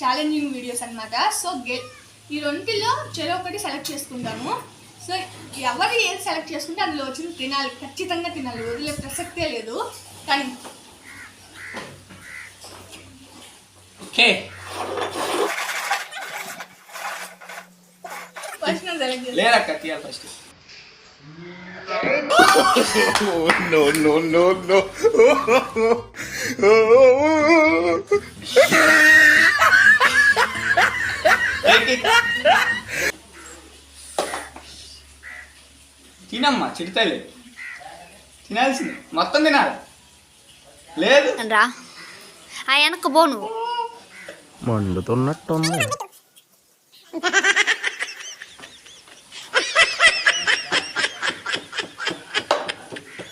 Challenging videos అన్నమాట. So ఈ రెండిలో చెరో ఒకటి సెలెక్ట్ చేసుకుంటాము. సో ఎవరు ఏది సెలెక్ట్ చేసుకుంటే అందులో వచ్చింది తినాలి, ఖచ్చితంగా తినాలి, వదిలే ప్రసక్తే లేదు. కానీ ఫస్ట్ నేను సెలెక్ట్ చేస్తాను. లేరక్క తీయాలి first. No, no, no, no. తినమ్మా, చిడతలే తినాల్సింది, మొత్తం తినాలి. లేదు రా వెనక్కి పో నువ్వు. మండుతున్నట్టుంది.